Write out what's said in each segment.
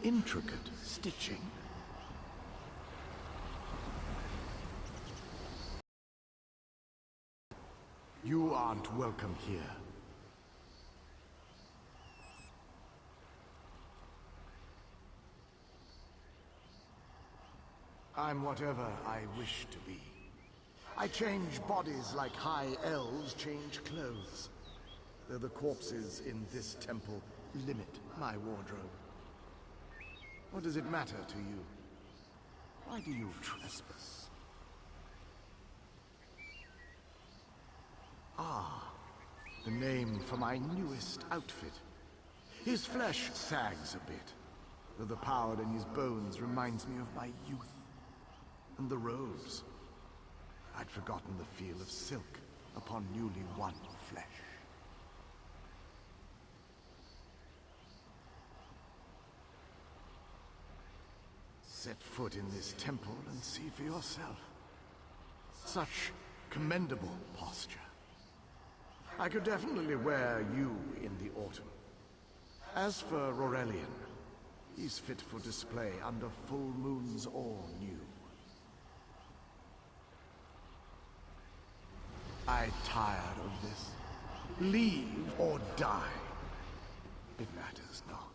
intricate stitching. You aren't welcome here. I'm whatever I wish to be. I change bodies like high elves change clothes. Though the corpses in this temple limit my wardrobe. What does it matter to you? Why do you trespass? Ah, the name for my newest outfit. His flesh sags a bit, though the power in his bones reminds me of my youth. And the robes. I'd forgotten the feel of silk upon newly won flesh. Set foot in this temple and see for yourself. Such commendable posture. I could definitely wear you in the autumn. As for Aurelian, he's fit for display under full moons all new. I'm tired of this. Leave or die. It matters not.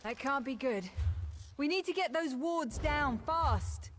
That can't be good. We need to get those wards down, fast!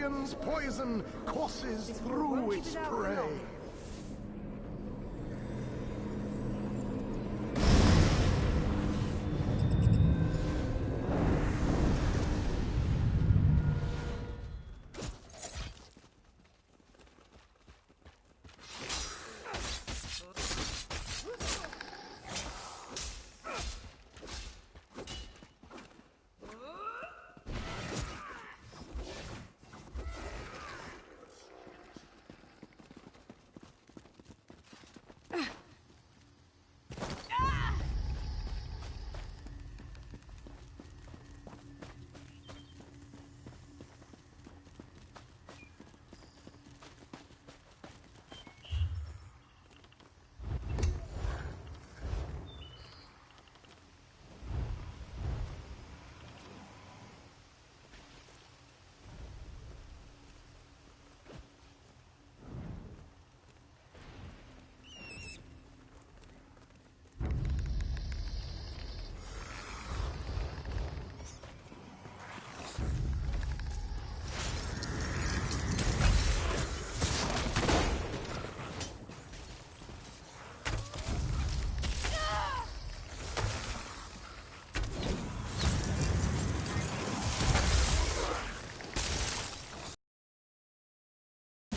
scorpion's poison courses This through won't keep its us out for prey. long.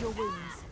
Your wounds.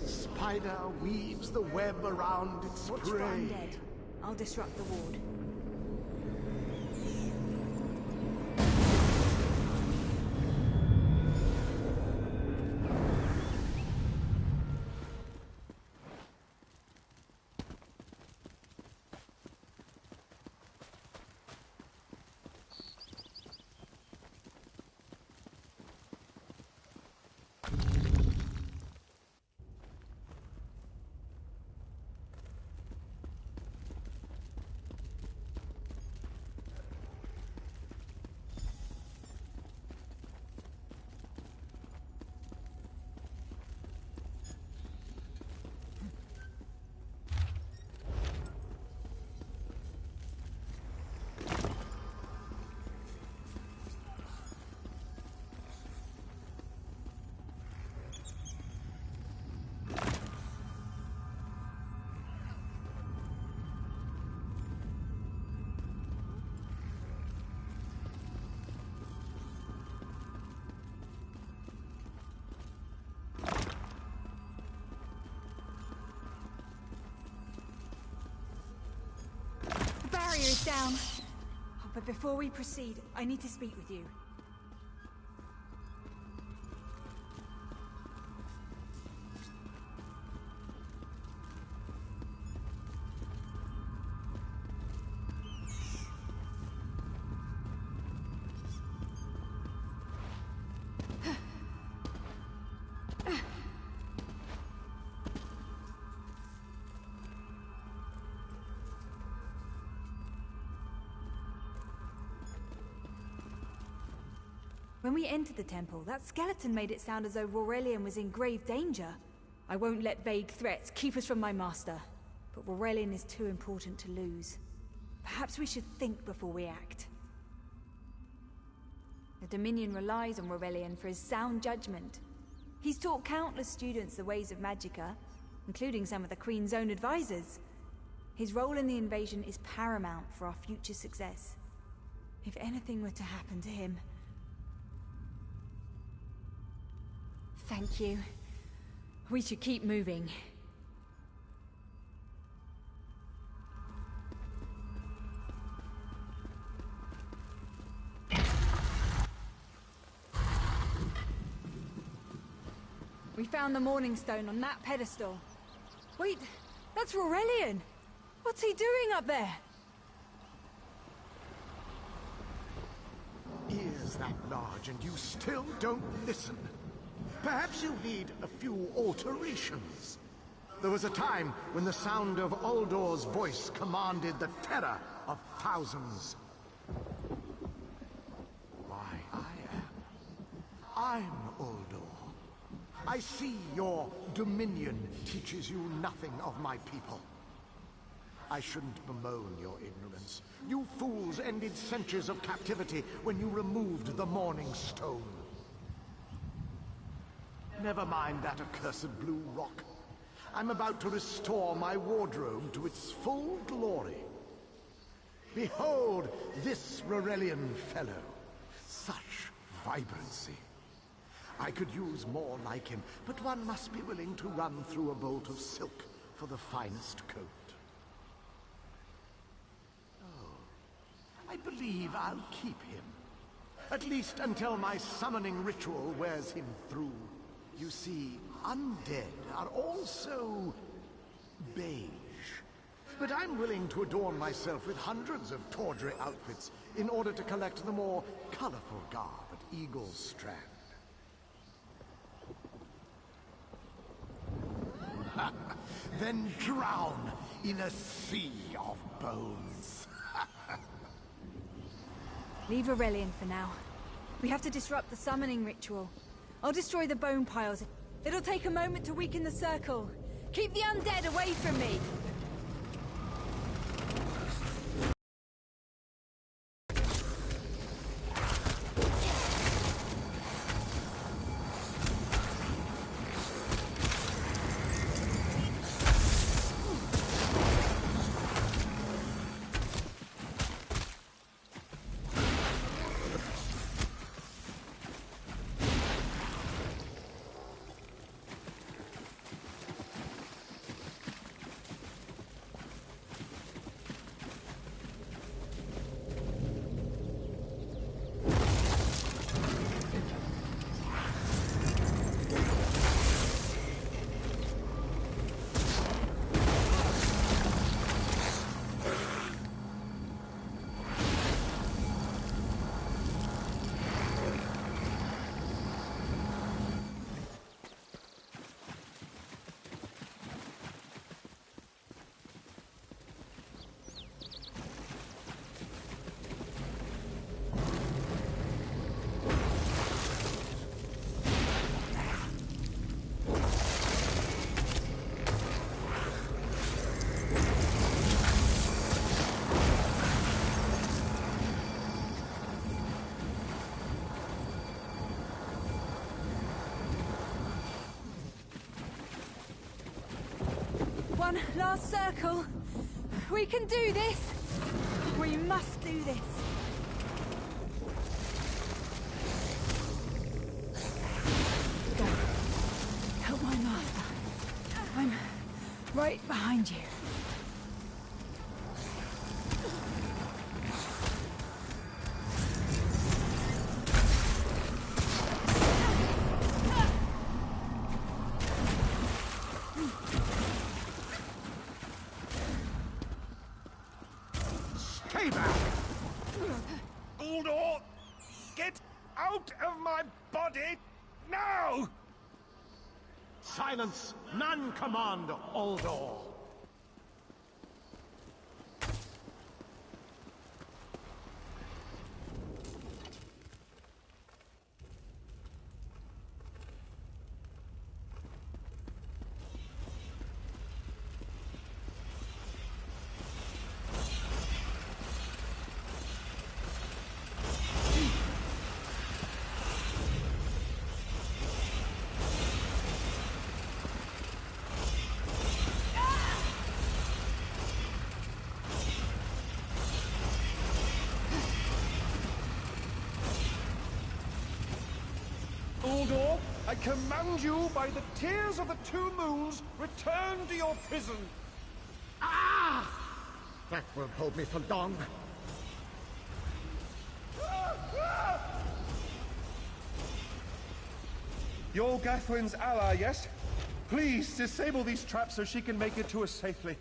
Spider weaves the web around its Watch for prey. undead. I'll disrupt the ward. Barrier is down. Oh, but before we proceed, I need to speak with you. When we entered the temple, that skeleton made it sound as though Aurelian was in grave danger. I won't let vague threats keep us from my master. But Aurelian is too important to lose. Perhaps we should think before we act. The Dominion relies on Aurelian for his sound judgment. He's taught countless students the ways of Magicka, including some of the Queen's own advisors. His role in the invasion is paramount for our future success. If anything were to happen to him... Thank you. We should keep moving. We found the Morning Stone on that pedestal. Wait, that's Aurelian! What's he doing up there? Ears that large and you still don't listen. Perhaps you need a few alterations. There was a time when the sound of Uldor's voice commanded the terror of thousands. Why, I'm Uldor. I see your dominion teaches you nothing of my people. I shouldn't bemoan your ignorance. You fools ended centuries of captivity when you removed the Morning Stone. Never mind that accursed blue rock. I'm about to restore my wardrobe to its full glory. Behold this Aurelian fellow. Such vibrancy. I could use more like him, but one must be willing to run through a bolt of silk for the finest coat. Oh, I believe I'll keep him. At least until my summoning ritual wears him through. You see, undead are also beige. But I'm willing to adorn myself with hundreds of tawdry outfits in order to collect the more colorful garb at Eagle's Strand. Then drown in a sea of bones. Leave Aurelian for now. We have to disrupt the summoning ritual. I'll destroy the bone piles. It'll take a moment to weaken the circle. Keep the undead away from me! One last circle. We can do this. We must do this. Go. Help my master. I'm right behind you. Stay back! Uldor! Get out of my body now! Silence! None command Uldor! Uldor, I command you by the tears of the two moons, return to your prison. Ah! That won't hold me for long. You're Gathwin's ally, yes? Please, disable these traps so she can make it to us safely.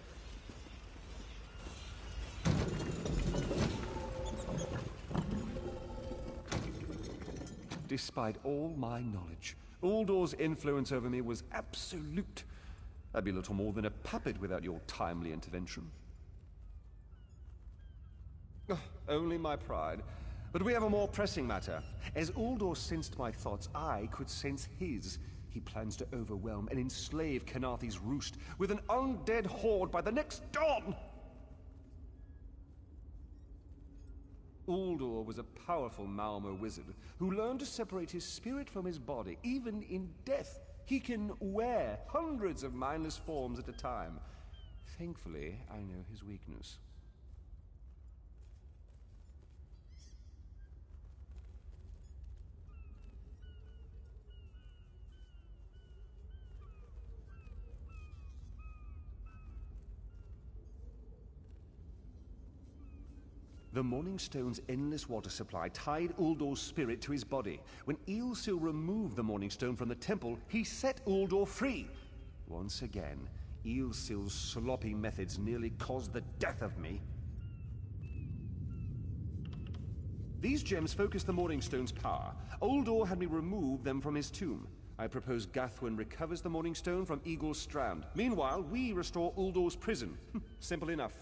Despite all my knowledge, Uldor's influence over me was absolute. I'd be little more than a puppet without your timely intervention. Only my pride. But we have a more pressing matter. As Uldor sensed my thoughts, I could sense his. He plans to overwhelm and enslave Kenathi's roost with an undead horde by the next dawn! Uldor was a powerful Malmo wizard who learned to separate his spirit from his body, even in death. He can wear hundreds of mindless forms at a time. Thankfully, I know his weakness. The Morning Stone's endless water supply tied Uldor's spirit to his body. When Eilsil removed the Morning Stone from the temple, he set Uldor free. Once again, Eilsil's sloppy methods nearly caused the death of me. These gems focus the Morning Stone's power. Uldor had me remove them from his tomb. I propose Gathwin recovers the Morning Stone from Eagle's Strand. Meanwhile, we restore Uldor's prison. Simple enough.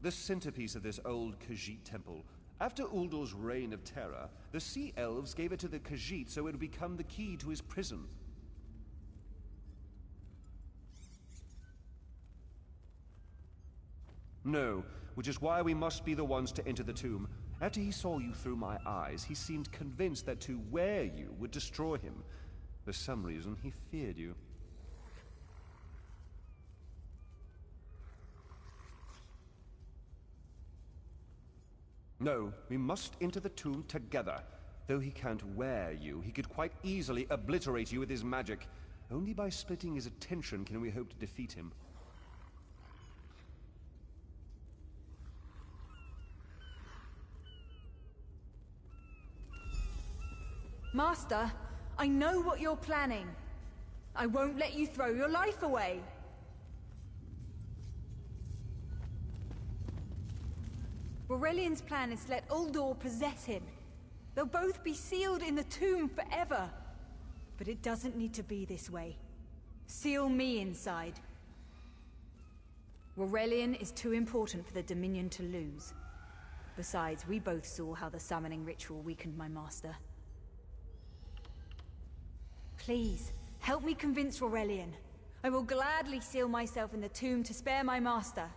The centerpiece of this old Khajiit temple. After Uldor's reign of terror, the Sea Elves gave it to the Khajiit so it would become the key to his prison. No, which is why we must be the ones to enter the tomb. After he saw you through my eyes, he seemed convinced that to wear you would destroy him. For some reason, he feared you. No, we must enter the tomb together. Though he can't wear you, he could quite easily obliterate you with his magic. Only by splitting his attention can we hope to defeat him. Master, I know what you're planning. I won't let you throw your life away. Aurelian's plan is to let Uldor possess him. They'll both be sealed in the tomb forever. But it doesn't need to be this way. Seal me inside. Aurelian is too important for the Dominion to lose. Besides, we both saw how the summoning ritual weakened my master. Please, help me convince Aurelian. I will gladly seal myself in the tomb to spare my master.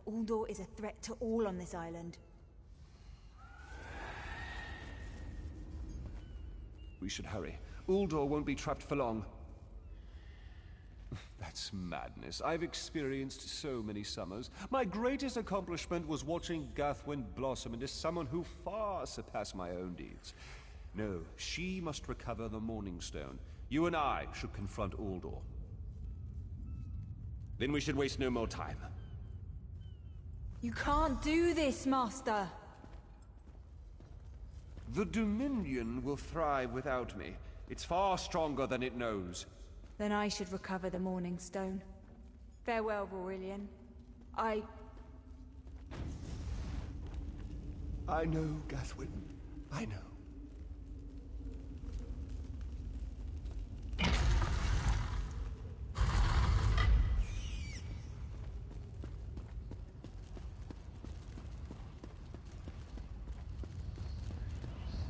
Uldor is a threat to all on this island. We should hurry. Uldor won't be trapped for long. That's madness. I've experienced so many summers. My greatest accomplishment was watching Gathwin blossom into someone who far surpassed my own deeds. No, she must recover the Morning Stone. You and I should confront Uldor. Then we should waste no more time. You can't do this, Master! The Dominion will thrive without me. It's far stronger than it knows. Then I should recover the Morning Stone. Farewell, Aurelian. I know, Gathwin. I know.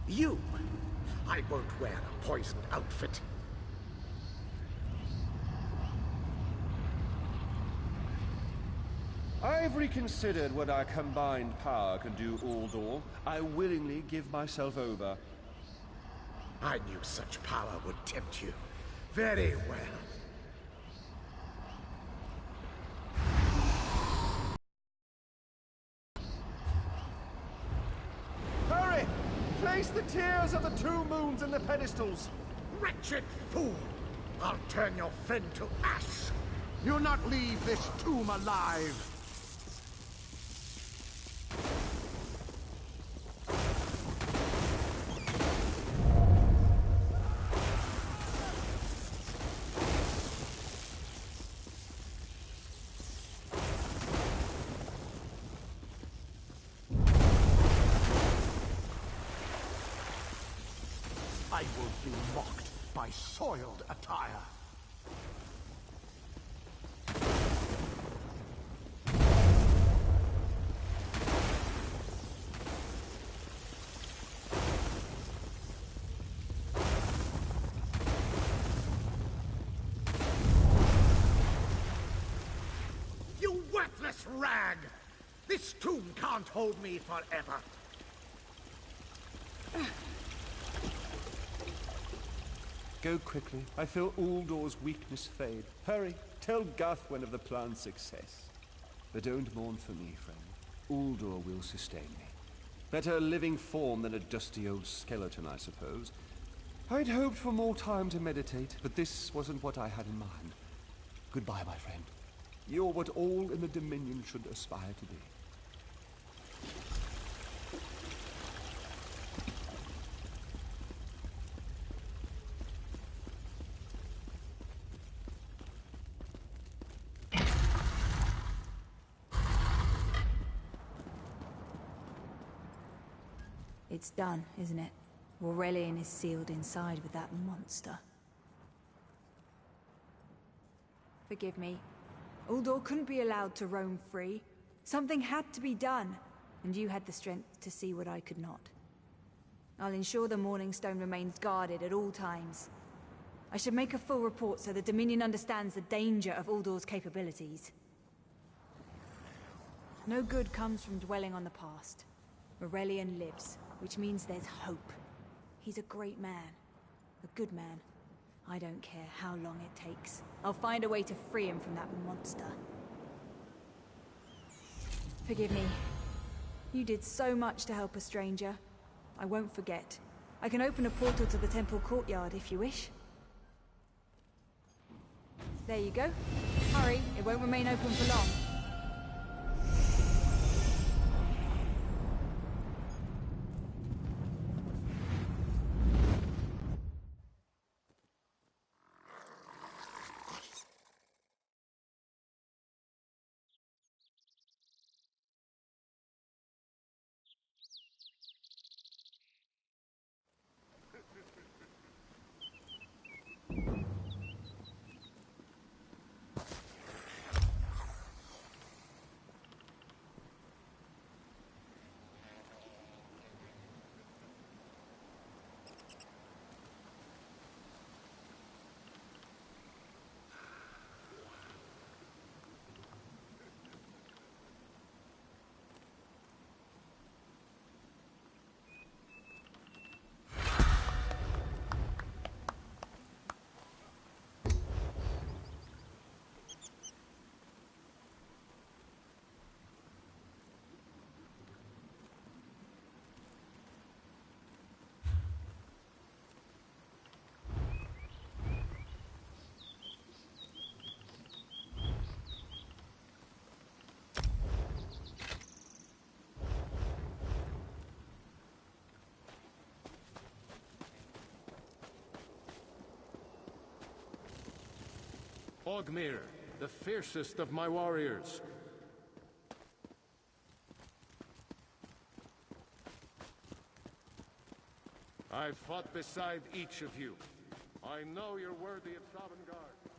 You! I won't wear a poisoned outfit. I've reconsidered what our combined power can do, Uldor. I willingly give myself over. I knew such power would tempt you. Very well. Hurry! Replace the tears of the two moons in the pedestals. Wretched fool! I'll turn your friend to ash! You'll not leave this tomb alive! I will be mocked by soiled attire. You worthless rag! This tomb can't hold me forever. Go quickly. I feel Uldor's weakness fade. Hurry, tell Gathwen of the plan's success. But don't mourn for me, friend. Uldor will sustain me. Better a living form than a dusty old skeleton, I suppose. I'd hoped for more time to meditate, but this wasn't what I had in mind. Goodbye, my friend. You're what all in the Dominion should aspire to be. It's done, isn't it? Aurelian is sealed inside with that monster. Forgive me. Uldor couldn't be allowed to roam free. Something had to be done, and you had the strength to see what I could not. I'll ensure the Morning Stone remains guarded at all times. I should make a full report so the Dominion understands the danger of Uldor's capabilities. No good comes from dwelling on the past. Aurelian lives, which means there's hope. He's a great man. A good man. I don't care how long it takes. I'll find a way to free him from that monster. Forgive me. You did so much to help a stranger. I won't forget. I can open a portal to the temple courtyard if you wish. There you go. Hurry, it won't remain open for long. Ogmir, the fiercest of my warriors. I've fought beside each of you. I know you're worthy of Sovngarde.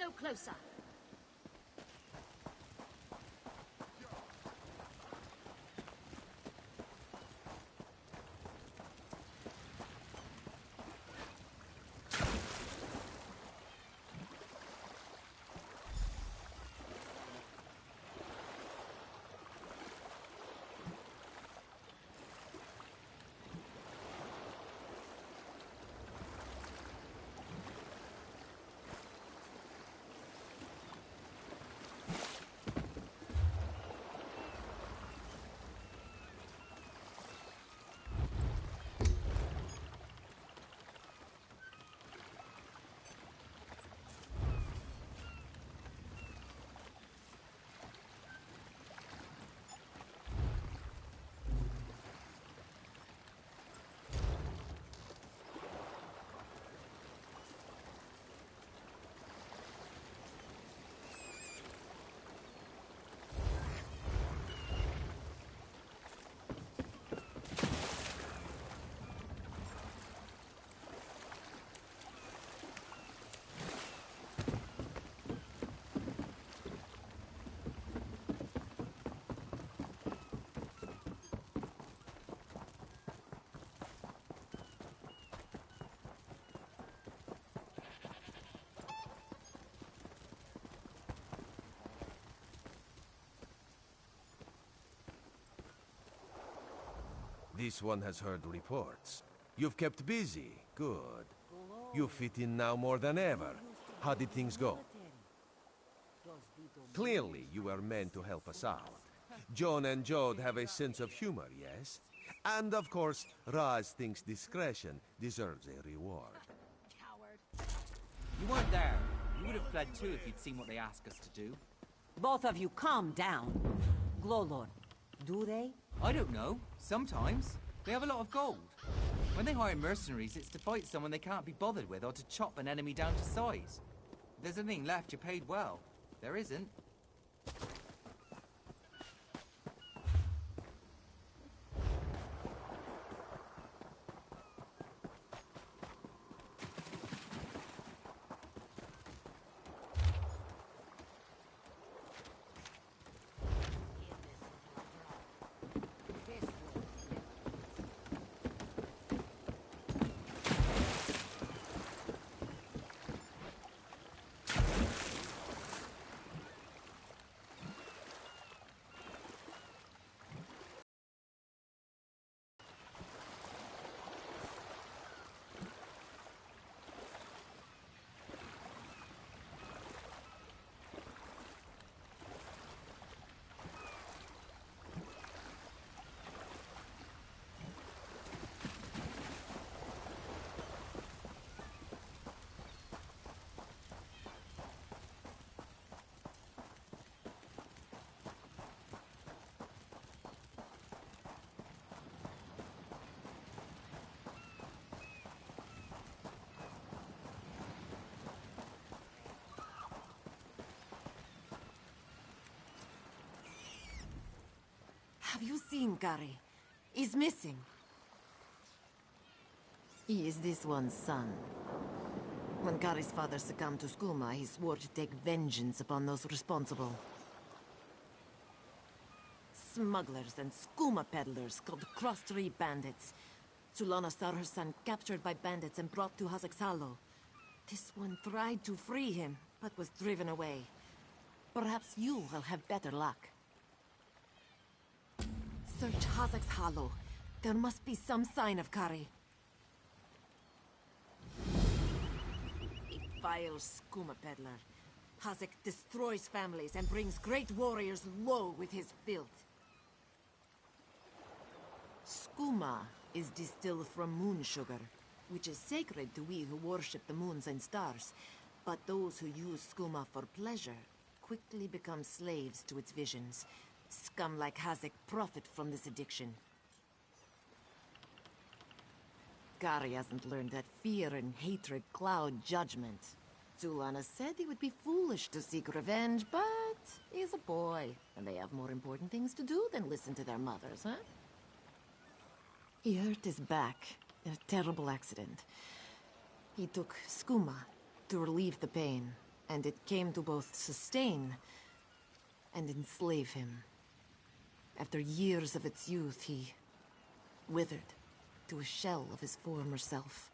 no closer. This one has heard reports. You've kept busy. Good. You fit in now more than ever. How did things go? Clearly, you were meant to help us out. John and Jode have a sense of humor, yes? And of course, Raz thinks discretion deserves a reward. Coward. You weren't there. You would have fled too if you'd seen what they asked us to do. Both of you, calm down. Glowlord, do they? I don't know. Sometimes. They have a lot of gold. When they hire mercenaries, it's to fight someone they can't be bothered with or to chop an enemy down to size. If there's anything left, you're paid well. There isn't. Have you seen Gary? He's missing. He is this one's son. When Gary's father succumbed to skooma, he swore to take vengeance upon those responsible. Smugglers and skooma peddlers called cross-tree bandits. Sulana saw her son captured by bandits and brought to Hazek's Hollow. This one tried to free him, but was driven away. Perhaps you will have better luck. Search Hazek's Hollow. There must be some sign of Kari. A vile skooma peddler. Hazek destroys families and brings great warriors low with his filth. Skooma is distilled from moon sugar, which is sacred to we who worship the moons and stars. But those who use skooma for pleasure quickly become slaves to its visions. Scum like Hazek profit from this addiction. Gary hasn't learned that fear and hatred cloud judgment. Zulana said he would be foolish to seek revenge, but he's a boy, and they have more important things to do than listen to their mothers, huh? He hurt his back in a terrible accident. He took skooma to relieve the pain. And it came to both sustain and enslave him. After years of its youth, he withered to a shell of his former self.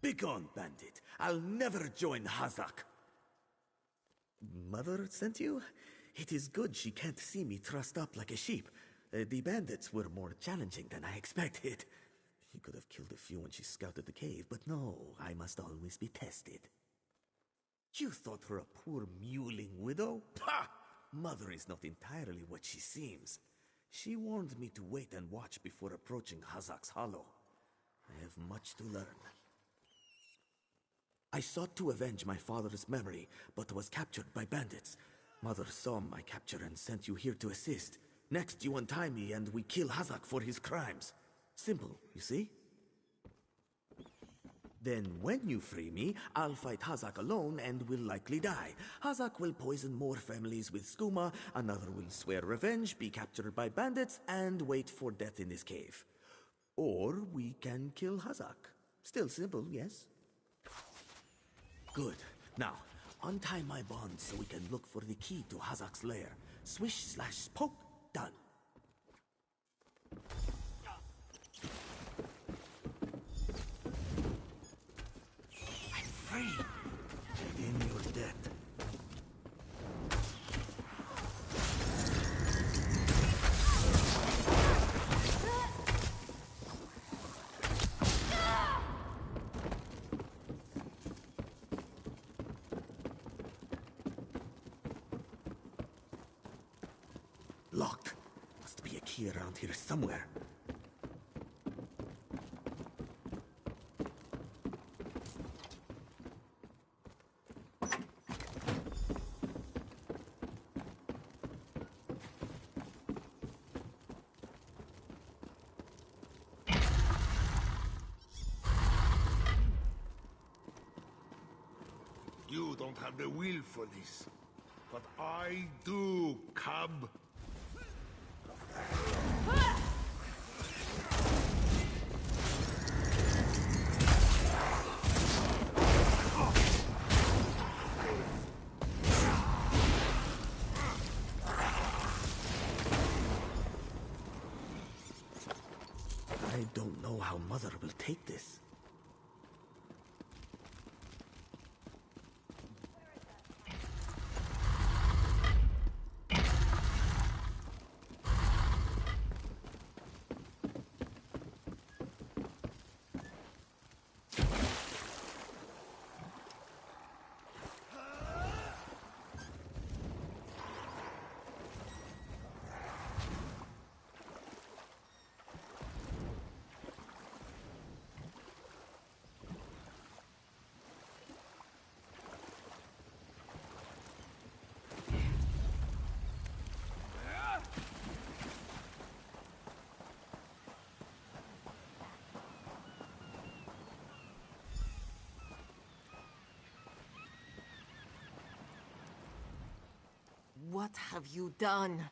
Begone, bandit. I'll never join Hazak. Mother sent you? It is good she can't see me trussed up like a sheep. The bandits were more challenging than I expected. She could have killed a few when she scouted the cave, but no, I must always be tested. You thought her a poor mewling widow? Pah! Mother is not entirely what she seems. She warned me to wait and watch before approaching Hazak's Hollow. I have much to learn. I sought to avenge my father's memory, but was captured by bandits. Mother saw my capture and sent you here to assist. Next, you untie me and we kill Hazak for his crimes. Simple, you see? Then when you free me, I'll fight Hazak alone and will likely die. Hazak will poison more families with skooma, another will swear revenge, be captured by bandits, and wait for death in this cave. Or we can kill Hazak. Still simple, yes? Good. Now, untie my bonds so we can look for the key to Hazak's lair. Swish/poke, done. I'm free. And in your debt. Locked. Must be a key around here somewhere. You don't have the will for this, but I do, cub. I don't know how Mother will take this. What have you done?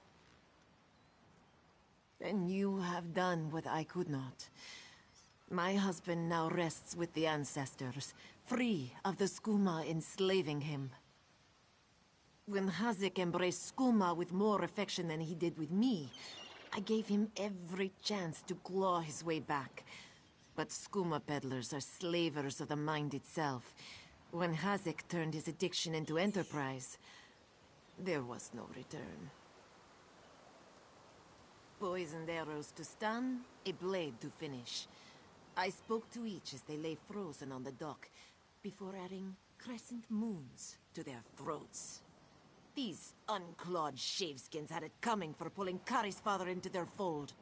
Then you have done what I could not. My husband now rests with the ancestors, free of the skooma enslaving him. When Hazak embraced skooma with more affection than he did with me, I gave him every chance to claw his way back. But skooma peddlers are slavers of the mind itself. When Hazak turned his addiction into enterprise, there was no return. Poisoned arrows to stun, a blade to finish. I spoke to each as they lay frozen on the dock, before adding crescent moons to their throats. These unclawed shaveskins had it coming for pulling Kari's father into their fold.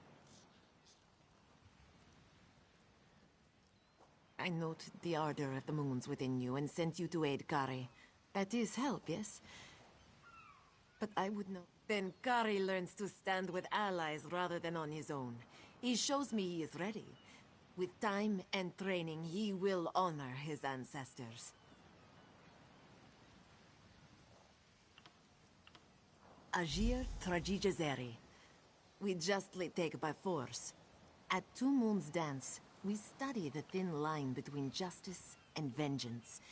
I noted the ardor of the moons within you and sent you to aid Kari. That is help, yes? But I would know. Then Kari learns to stand with allies rather than on his own. He shows me he is ready. With time and training, he will honor his ancestors. Agir Tragijazeri. We justly take by force. At Two Moons Dance, we study the thin line between justice and vengeance.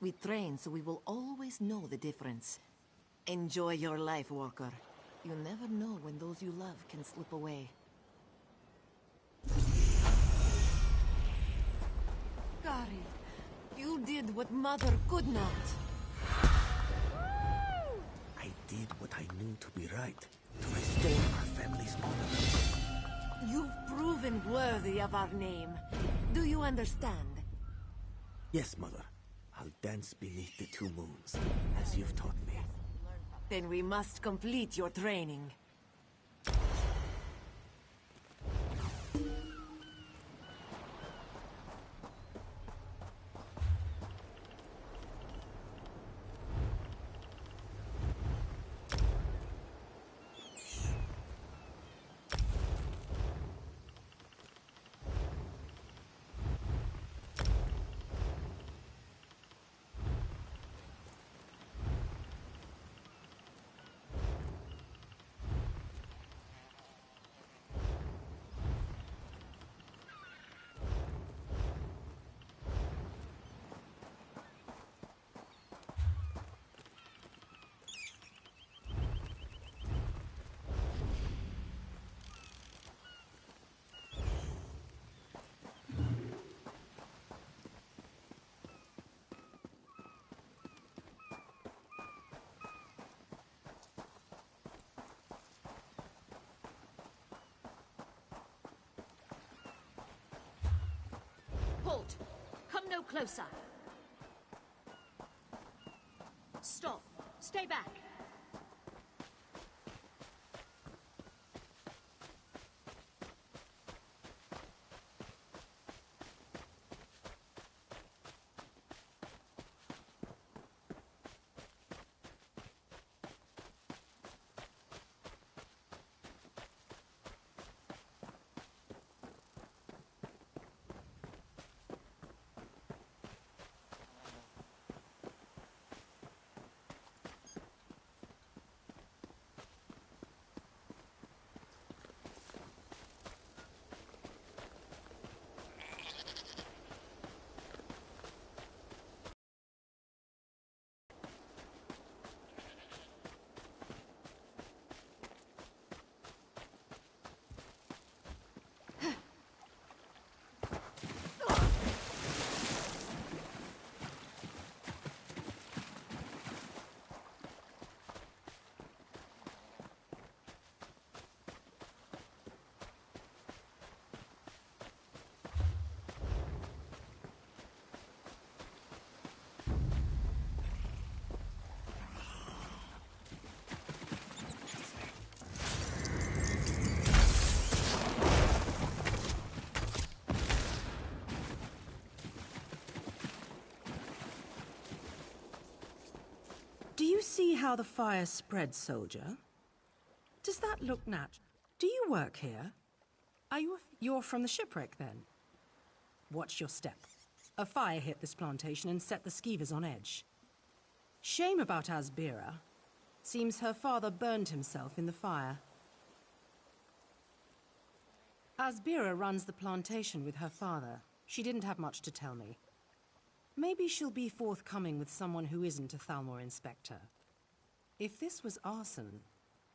We train so we will always know the difference. Enjoy your life, Walker. You never know when those you love can slip away. Kari, you did what Mother could not. I did what I knew to be right, to restore our family's honor. You've proven worthy of our name. Do you understand? Yes, Mother. I'll dance beneath the two moons, as you've taught me. Then we must complete your training. Halt! Come no closer! Stop! Stay back! Do you see how the fire spreads, soldier? Does that look natural? Do you work here? You're from the shipwreck, then? Watch your step. A fire hit this plantation and set the skeevers on edge. Shame about Asbira. Seems her father burned himself in the fire. Asbira runs the plantation with her father. She didn't have much to tell me. Maybe she'll be forthcoming with someone who isn't a Thalmor inspector. If this was arson,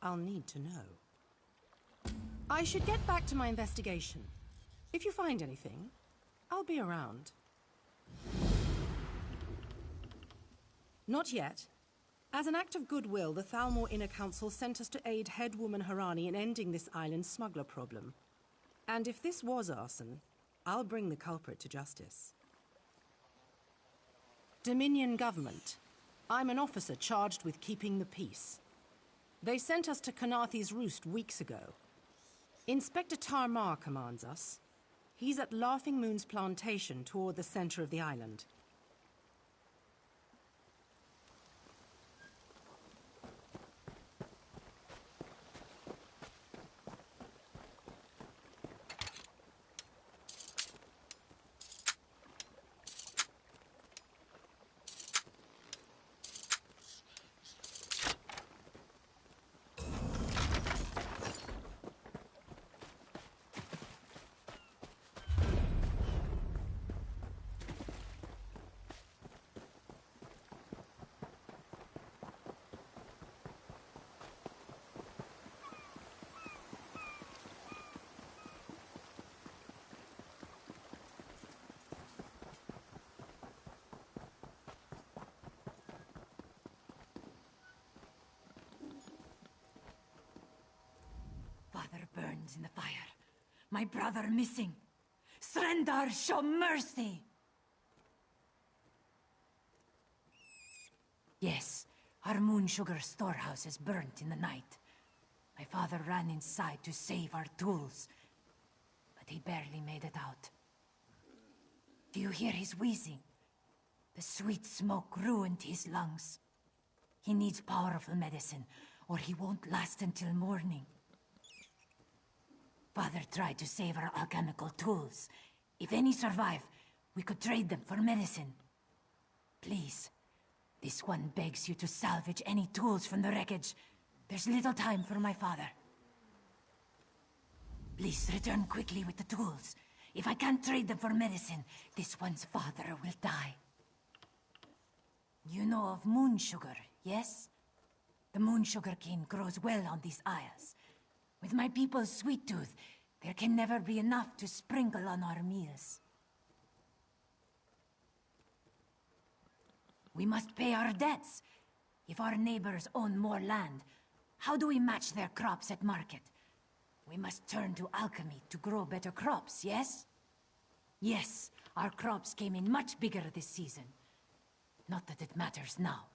I'll need to know. I should get back to my investigation. If you find anything, I'll be around. Not yet. As an act of goodwill, the Thalmor Inner Council sent us to aid headwoman Harani in ending this island smuggler problem. And if this was arson, I'll bring the culprit to justice. Dominion government. I'm an officer charged with keeping the peace. They sent us to Kanathi's Roost weeks ago. Inspector Tarmar commands us. He's at Laughing Moon's plantation toward the center of the island. Father burns in the fire. My brother missing. Srendar, show mercy! Yes, our moon sugar storehouse is burnt in the night. My father ran inside to save our tools, but he barely made it out. Do you hear his wheezing? The sweet smoke ruined his lungs. He needs powerful medicine, or he won't last until morning. Father tried to save our alchemical tools. If any survive, we could trade them for medicine. Please, this one begs you to salvage any tools from the wreckage. There's little time for my father. Please return quickly with the tools. If I can't trade them for medicine, this one's father will die. You know of moon sugar, yes? The moon sugar cane grows well on these isles. With my people's sweet tooth, there can never be enough to sprinkle on our meals. We must pay our debts. If our neighbors own more land, how do we match their crops at market? We must turn to alchemy to grow better crops, yes? Yes, our crops came in much bigger this season. Not that it matters now.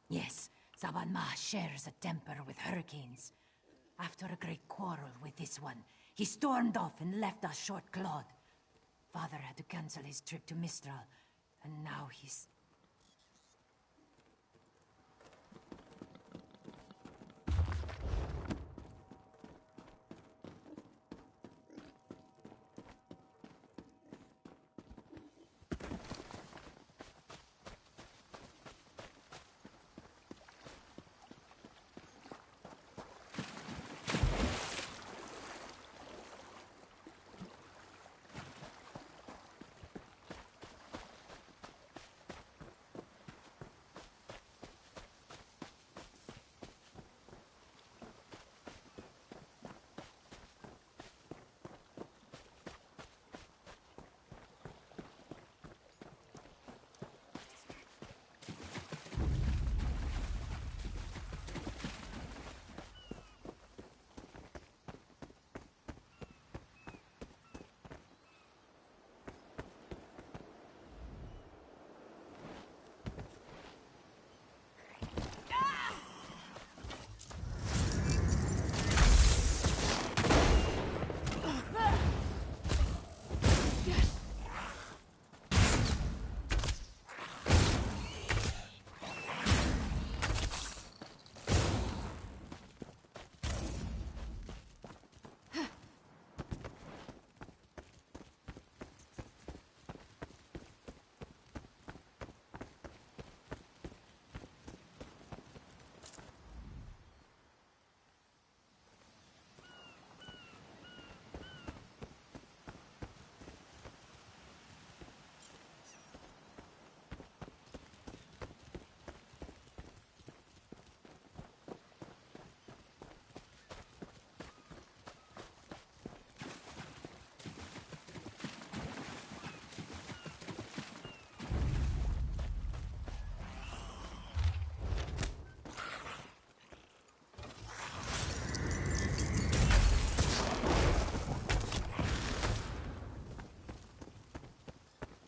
Yes, Zabanma shares a temper with hurricanes. After a great quarrel with this one, he stormed off and left us short-clawed. Father had to cancel his trip to Mistral, and now he's...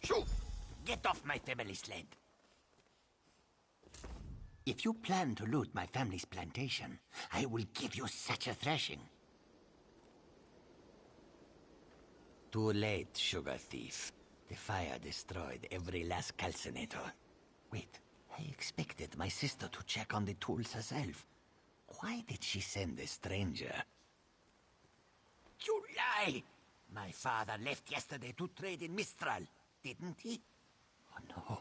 Shoo! Get off my family sled. If you plan to loot my family's plantation, I will give you such a thrashing. Too late, sugar thief. The fire destroyed every last calcinator. Wait, I expected my sister to check on the tools herself. Why did she send a stranger? You lie! My father left yesterday to trade in Mistral, didn't he? Oh no.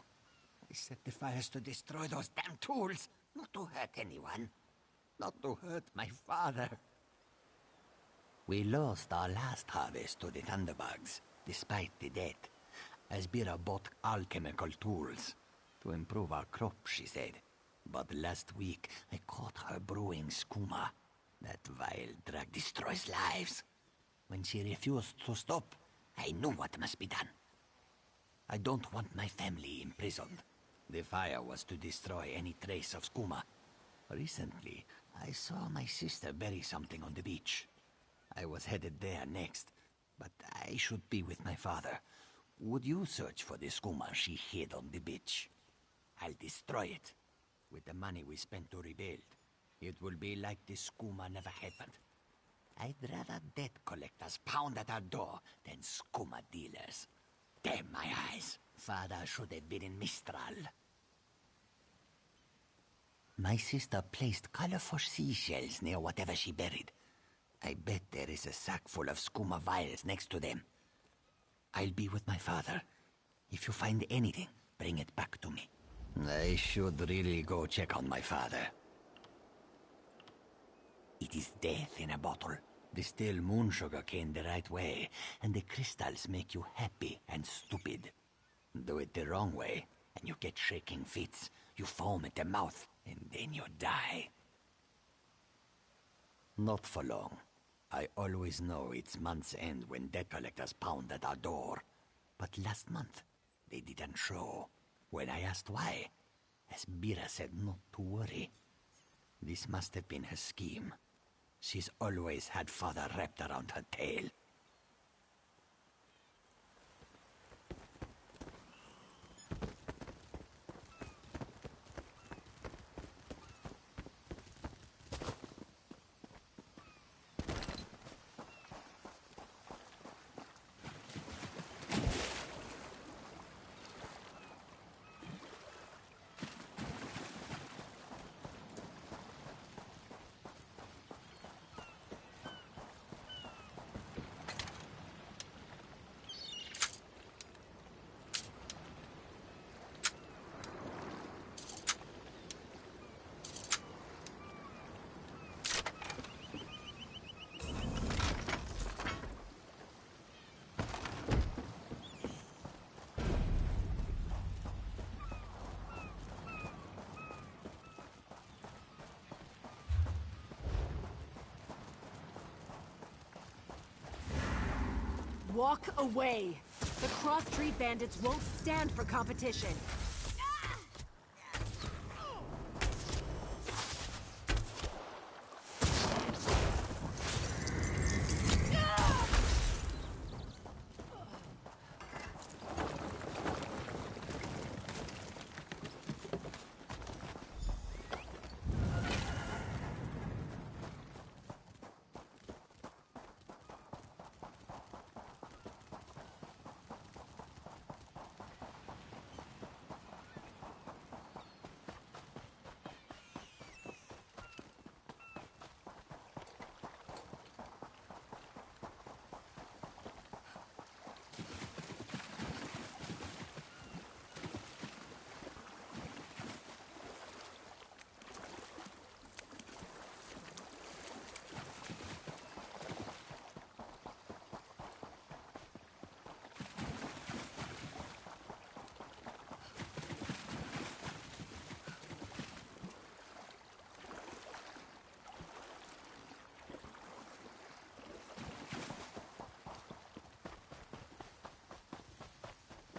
I set the fires to destroy those damn tools, not to hurt anyone. Not to hurt my father. We lost our last harvest to the Thunderbugs, despite the debt. Asbira bought alchemical tools to improve our crop, she said. But last week, I caught her brewing skooma. That vile drug destroys lives. When she refused to stop, I knew what must be done. I don't want my family imprisoned. The fire was to destroy any trace of skooma. Recently, I saw my sister bury something on the beach. I was headed there next, but I should be with my father. Would you search for the skooma she hid on the beach? I'll destroy it. With the money we spent to rebuild, it will be like the skooma never happened. I'd rather debt collectors pound at our door than skooma dealers. Damn my eyes. Father should have been in Mistral. My sister placed colorful seashells near whatever she buried. I bet there is a sack full of skooma vials next to them. I'll be with my father. If you find anything, bring it back to me. I should really go check on my father. It is death in a bottle. Distill moon sugar cane the right way, and the crystals make you happy and stupid. Do it the wrong way, and you get shaking fits. You foam at the mouth, and then you die. Not for long. I always know it's month's end when debt collectors pound at our door. But last month, they didn't show. When I asked why, Asbira said not to worry. This must have been her scheme. She's always had father wrapped around her tail. Walk away! The cross-street bandits won't stand for competition.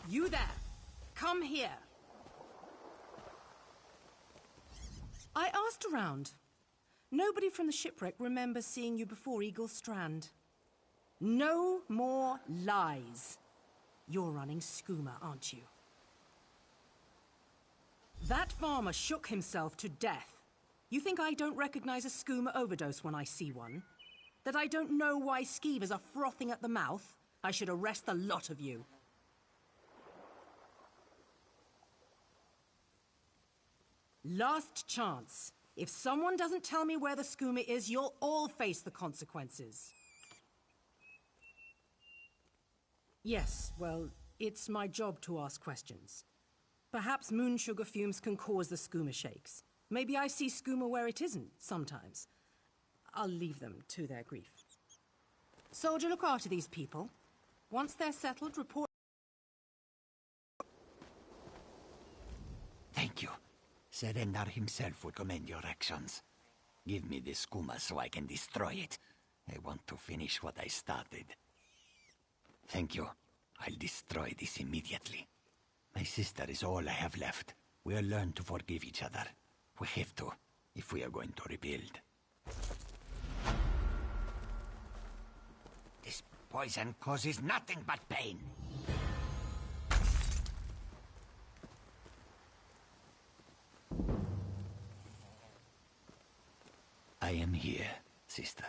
You there! Come here! I asked around. Nobody from the shipwreck remembers seeing you before Eagle Strand. No more lies. You're running skooma, aren't you? That farmer shook himself to death. You think I don't recognize a skooma overdose when I see one? That I don't know why skeevers are frothing at the mouth? I should arrest the lot of you. Last chance. If someone doesn't tell me where the skooma is, you'll all face the consequences. Yes, well, it's my job to ask questions. Perhaps moon sugar fumes can cause the skooma shakes. Maybe I see skooma where it isn't, sometimes. I'll leave them to their grief. Soldier, look after these people. Once they're settled, report... Thank you. Serendar himself would commend your actions. Give me this skooma so I can destroy it. I want to finish what I started. Thank you. I'll destroy this immediately. My sister is all I have left. We'll learn to forgive each other. We have to, if we are going to rebuild. This poison causes nothing but pain. I am here, sister.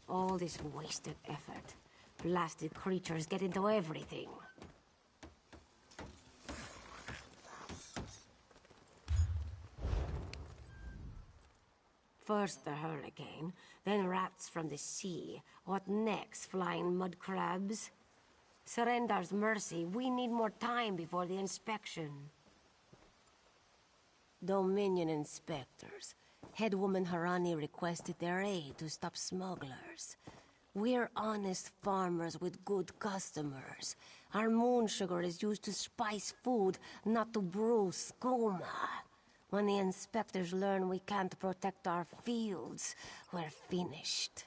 All this wasted effort. Blasted creatures get into everything. First the hurricane, then rats from the sea. What next? Flying mud crabs? Serendar's mercy, we need more time before the inspection. Dominion inspectors. Headwoman Harani requested their aid to stop smugglers. We're honest farmers with good customers. Our moon sugar is used to spice food, not to brew skooma. When the inspectors learn we can't protect our fields, we're finished.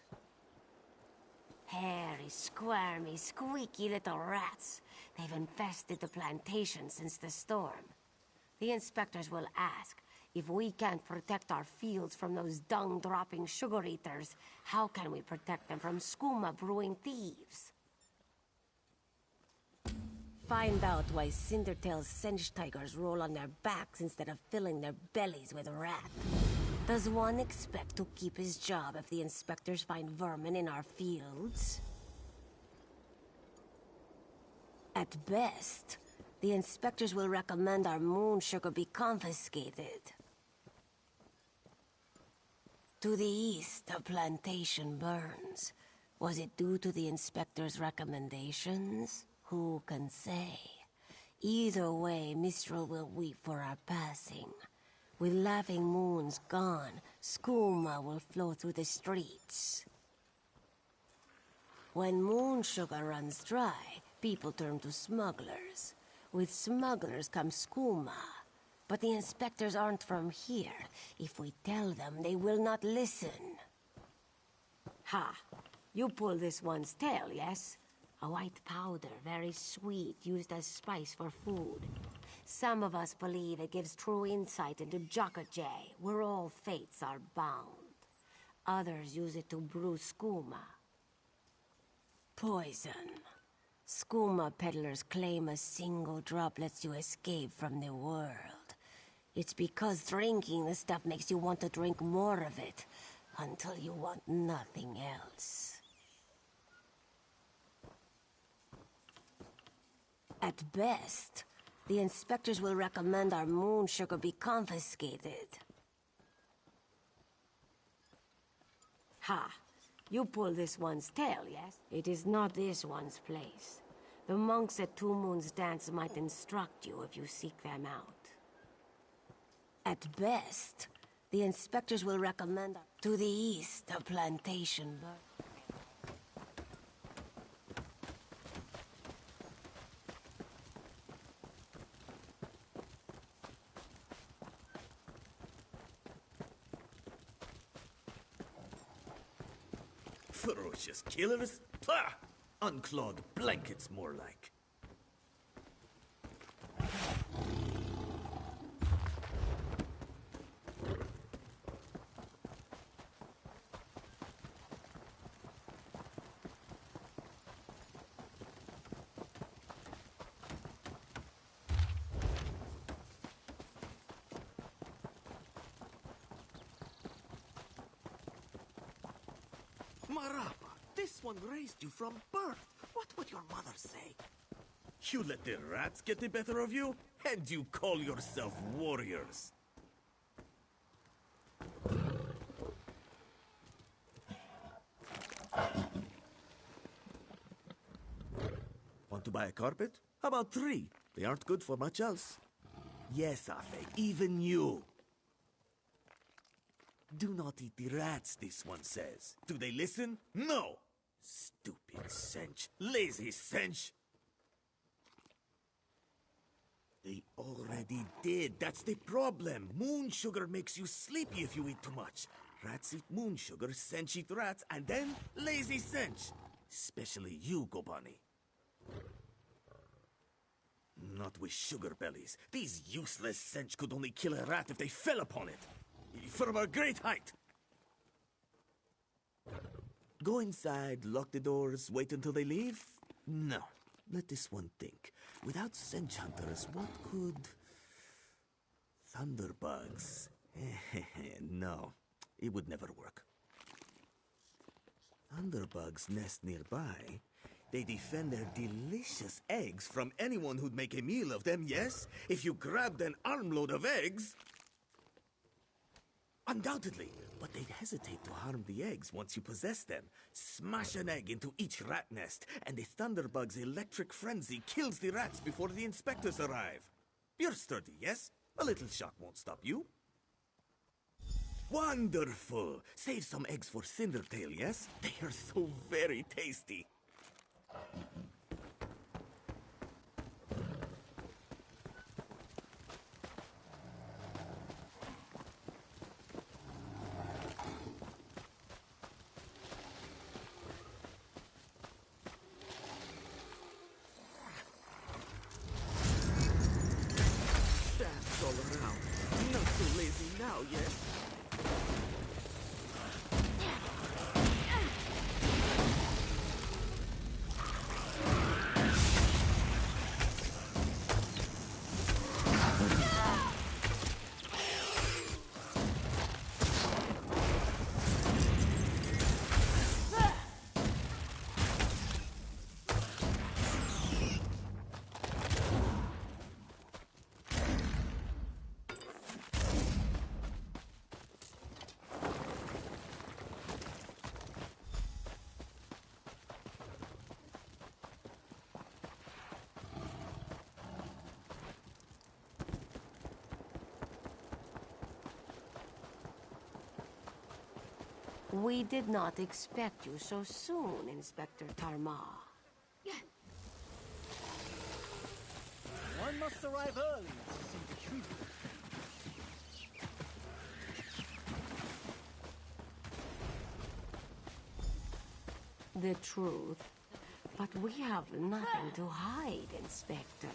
Hairy, squirmy, squeaky little rats. They've infested the plantation since the storm. The inspectors will ask, if we can't protect our fields from those dung-dropping sugar eaters, how can we protect them from skooma brewing thieves? Find out why Cindertail's Sench tigers roll on their backs instead of filling their bellies with rat. Does one expect to keep his job if the inspectors find vermin in our fields? At best, the inspectors will recommend our moon sugar be confiscated. To the east, a plantation burns. Was it due to the inspector's recommendations? Who can say? Either way, Mistral will weep for our passing. With laughing moons gone, skooma will flow through the streets. When moon sugar runs dry, people turn to smugglers. With smugglers comes skooma. But the inspectors aren't from here. If we tell them, they will not listen. Ha! You pull this one's tail, yes? A white powder, very sweet, used as spice for food. Some of us believe it gives true insight into Jokajay, where all fates are bound. Others use it to brew skooma. Poison. Skooma peddlers claim a single drop lets you escape from the world. It's because drinking the stuff makes you want to drink more of it, until you want nothing else. At best, the inspectors will recommend our moon sugar be confiscated. Ha! You pull this one's tail, yes? It is not this one's place. The monks at Two Moons Dance might instruct you if you seek them out. At best, the inspectors will recommend to the east a plantation bird. Ferocious killers? Pah! Unclawed blankets, more like. Marapa, this one raised you from birth. What would your mother say? You let the rats get the better of you? And you call yourself warriors? Want to buy a carpet? How about 3? They aren't good for much else. Yes, Afe, even you. Do not eat the rats, this one says. Do they listen? No! Stupid cinch. Lazy cinch. They already did. That's the problem. Moon sugar makes you sleepy if you eat too much. Rats eat moon sugar, cinch eat rats, and then lazy cinch. Especially you, Gobani. Not with sugar bellies. These useless cinch could only kill a rat if they fell upon it. From a great height. Go inside, lock the doors, wait until they leave? No. Let this one think. Without cinch hunters, what could... Thunderbugs? No, it would never work. Thunderbugs nest nearby. They defend their delicious eggs from anyone who'd make a meal of them, yes? If you grabbed an armload of eggs... Undoubtedly, but they'd hesitate to harm the eggs once you possess them. Smash an egg into each rat nest, and the Thunderbug's electric frenzy kills the rats before the inspectors arrive. You're sturdy, yes? A little shock won't stop you. Wonderful! Save some eggs for Cindertail, yes? They are so very tasty. All around. Not so lazy now, yes? We did not expect you so soon, Inspector Tarma. One must arrive early to see the truth. The truth. But we have nothing to hide, Inspector.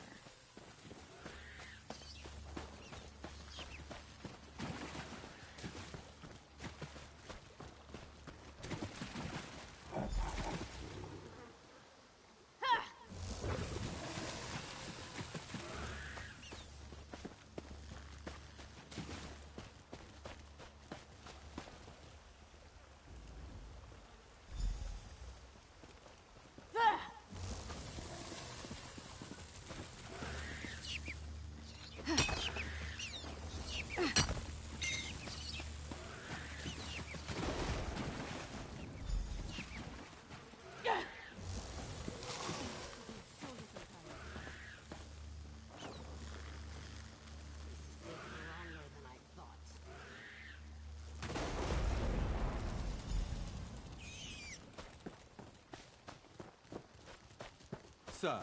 sir.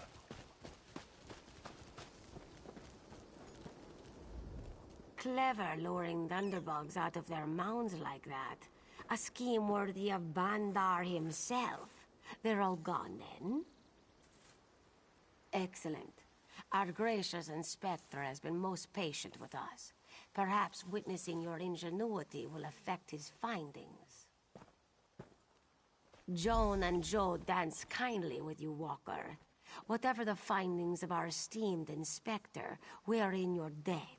Clever luring thunderbugs out of their mounds like that. A scheme worthy of Bandar himself. They're all gone then? Excellent. Our gracious inspector has been most patient with us. Perhaps witnessing your ingenuity will affect his findings. Joan and Joe dance kindly with you, Walker. Whatever the findings of our esteemed inspector, we are in your debt.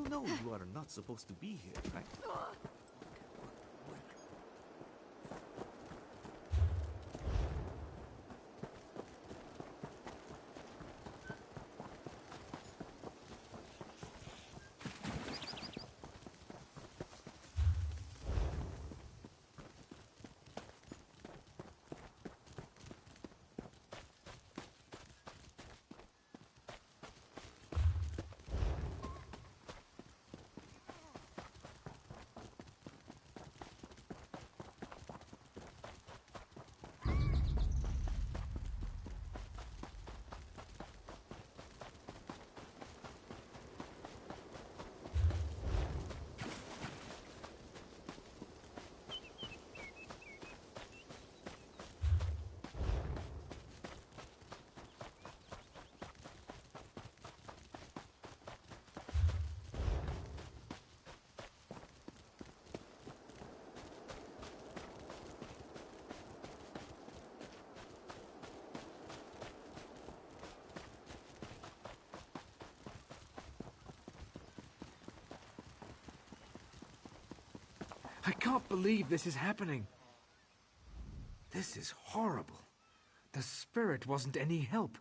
know you are not supposed to be here, right? I can't believe this is happening. This is horrible. The spirit wasn't any help.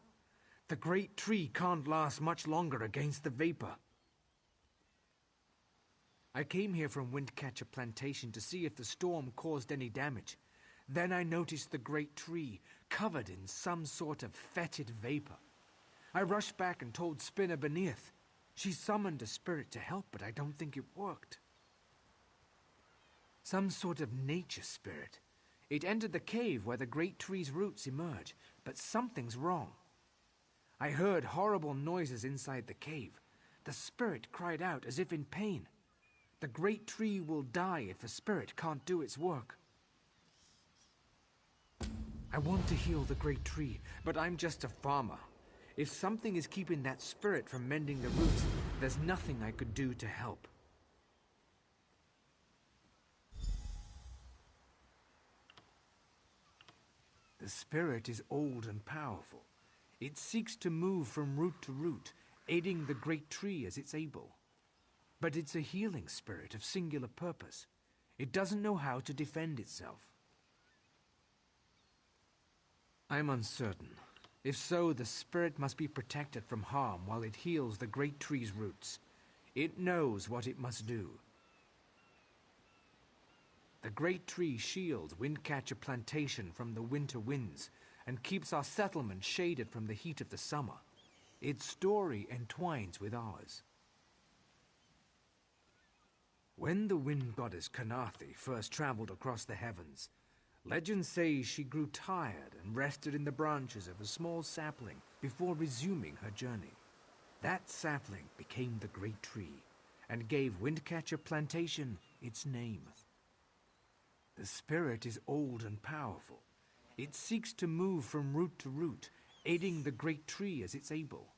The great tree can't last much longer against the vapor. I came here from Windcatcher Plantation to see if the storm caused any damage. Then I noticed the great tree covered in some sort of fetid vapor. I rushed back and told Spinner beneath. She summoned a spirit to help, but I don't think it worked. Some sort of nature spirit. It entered the cave where the great tree's roots emerge, but something's wrong. I heard horrible noises inside the cave. The spirit cried out as if in pain. The great tree will die if the spirit can't do its work. I want to heal the great tree, but I'm just a farmer. If something is keeping that spirit from mending the roots, there's nothing I could do to help. The spirit is old and powerful. It seeks to move from root to root, aiding the great tree as it's able. But it's a healing spirit of singular purpose. It doesn't know how to defend itself. I'm uncertain. If so, the spirit must be protected from harm while it heals the great tree's roots. It knows what it must do. The great tree shields Windcatcher Plantation from the winter winds and keeps our settlement shaded from the heat of the summer. Its story entwines with ours. When the wind goddess Kanathi first traveled across the heavens, legend says she grew tired and rested in the branches of a small sapling before resuming her journey. That sapling became the great tree and gave Windcatcher Plantation its name. The spirit is old and powerful. It seeks to move from root to root, aiding the great tree as it's able.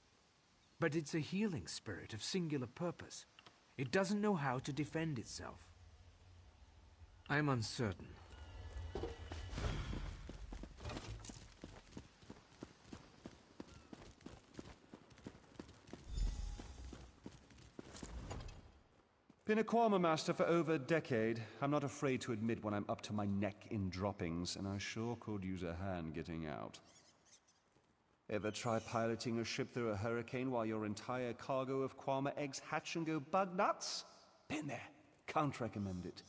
But it's a healing spirit of singular purpose. It doesn't know how to defend itself. I'm uncertain. Been a Kwama master for over a decade. I'm not afraid to admit when I'm up to my neck in droppings, and I sure could use a hand getting out. Ever try piloting a ship through a hurricane while your entire cargo of Kwama eggs hatch and go bug nuts? Been there. Can't recommend it.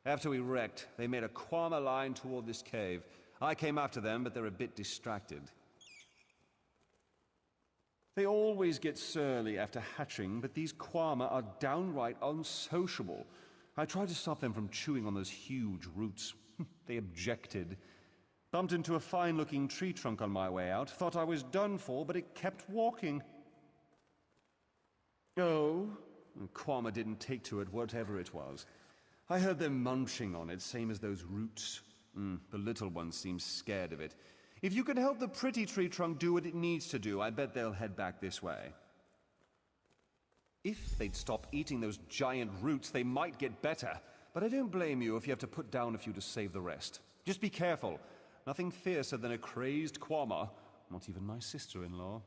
After we wrecked, they made a Kwama line toward this cave. I came after them, but they're a bit distracted. They always get surly after hatching, but these Kwama are downright unsociable. I tried to stop them from chewing on those huge roots. They objected. Bumped into a fine-looking tree trunk on my way out. Thought I was done for, but it kept walking. Oh, Kwama didn't take to it, whatever it was. I heard them munching on it, same as those roots. The little one seems scared of it. If you can help the pretty tree trunk do what it needs to do, I bet they'll head back this way. If they'd stop eating those giant roots, they might get better. But I don't blame you if you have to put down a few to save the rest. Just be careful. Nothing fiercer than a crazed Kwama. Not even my sister-in-law.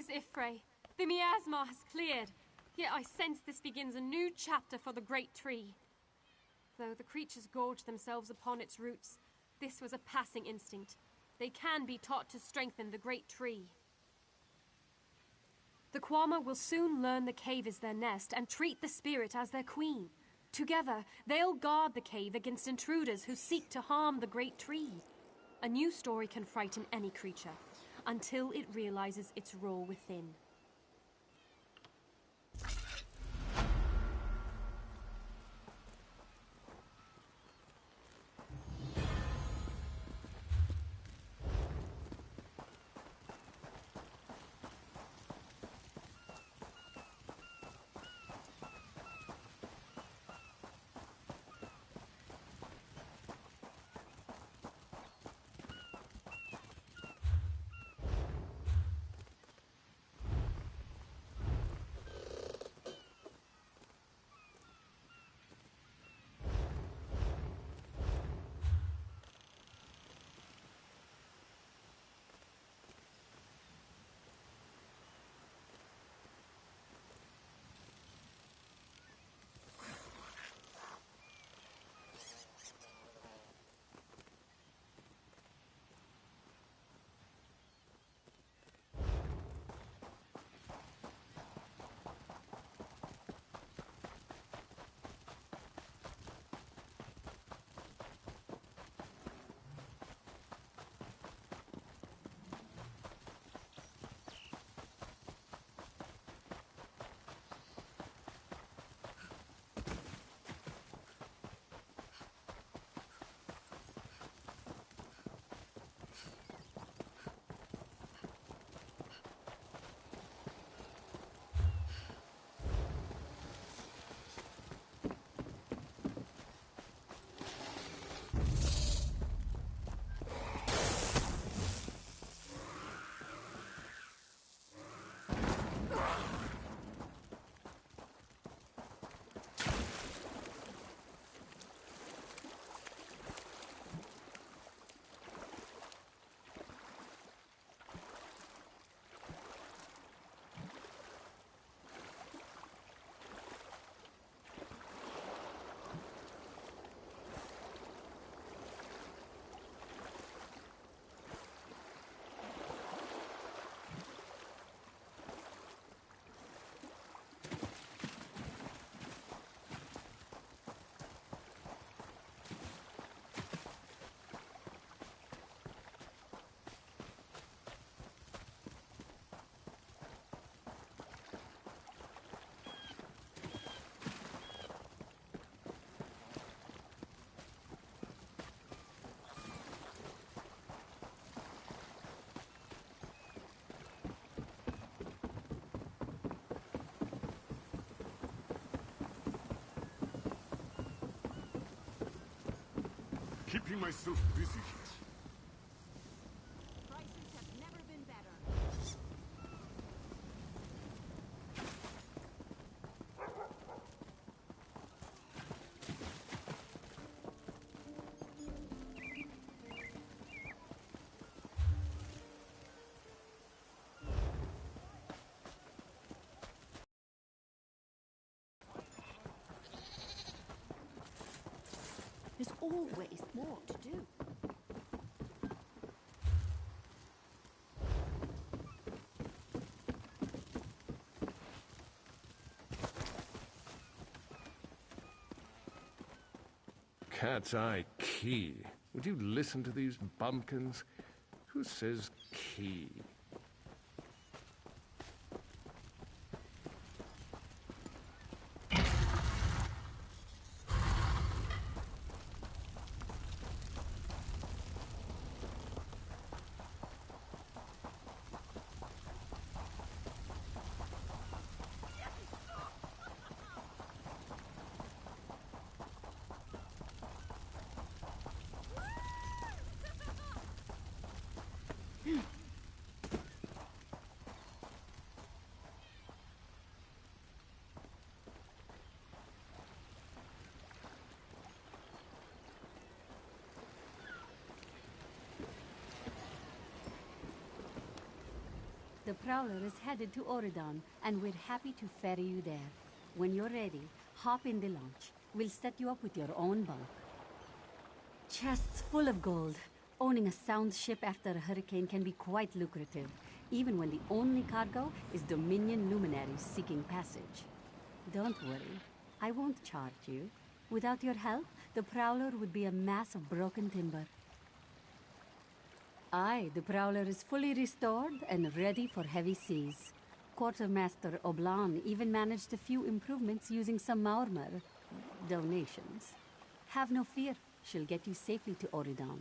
Praise Ifrey. The miasma has cleared, yet I sense this begins a new chapter for the great tree. Though the creatures gorge themselves upon its roots, this was a passing instinct. They can be taught to strengthen the great tree. The Kwama will soon learn the cave is their nest and treat the spirit as their queen. Together, they'll guard the cave against intruders who seek to harm the great tree. A new story can frighten any creature, until it realizes its role within. Keeping myself busy here. Prices have never been better. There's always more to do. Cat's eye key. Would you listen to these bumpkins? Who says key? The Prowler is headed to Oridon, and we're happy to ferry you there. When you're ready, hop in the launch. We'll set you up with your own bunk. Chests full of gold. Owning a sound ship after a hurricane can be quite lucrative, even when the only cargo is Dominion luminaries seeking passage. Don't worry, I won't charge you. Without your help, the Prowler would be a mass of broken timber. Aye, the Prowler is fully restored and ready for heavy seas. Quartermaster Oblan even managed a few improvements using some Maormer donations. Have no fear, she'll get you safely to Oridon.